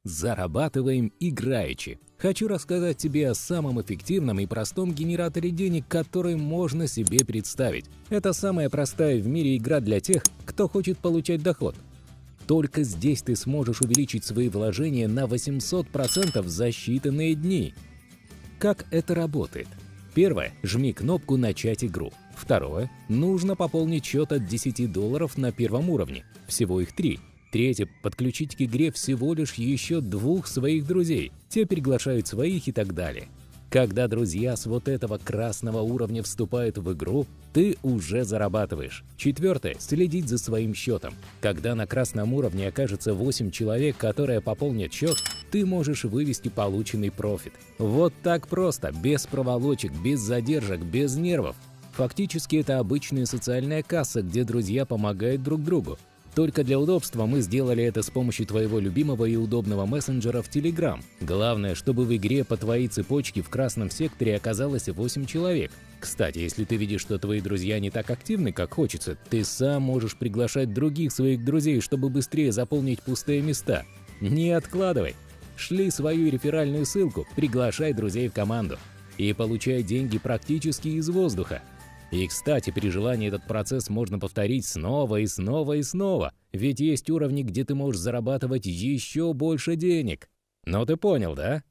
Зарабатываем играючи. Хочу рассказать тебе о самом эффективном и простом генераторе денег, который можно себе представить. Это самая простая в мире игра для тех, кто хочет получать доход. Только здесь ты сможешь увеличить свои вложения на 800% за считанные дни. Как это работает? Первое. Жми кнопку «Начать игру». Второе. Нужно пополнить счет от $10 на первом уровне. Всего их 3. Третье. Подключить к игре всего лишь еще 2 своих друзей. Те приглашают своих и так далее. Когда друзья с вот этого красного уровня вступают в игру, ты уже зарабатываешь. Четвертое. Следить за своим счетом. Когда на красном уровне окажется 8 человек, которые пополнят счет, ты можешь вывести полученный профит. Вот так просто, без проволочек, без задержек, без нервов. Фактически это обычная социальная касса, где друзья помогают друг другу. Только для удобства мы сделали это с помощью твоего любимого и удобного мессенджера в Telegram. Главное, чтобы в игре по твоей цепочке в красном секторе оказалось 8 человек. Кстати, если ты видишь, что твои друзья не так активны, как хочется, ты сам можешь приглашать других своих друзей, чтобы быстрее заполнить пустые места. Не откладывай. Шли свою реферальную ссылку, приглашай друзей в команду и получай деньги практически из воздуха. И, кстати, при желании этот процесс можно повторить снова и снова и снова, ведь есть уровни, где ты можешь зарабатывать еще больше денег. Ну ты понял, да?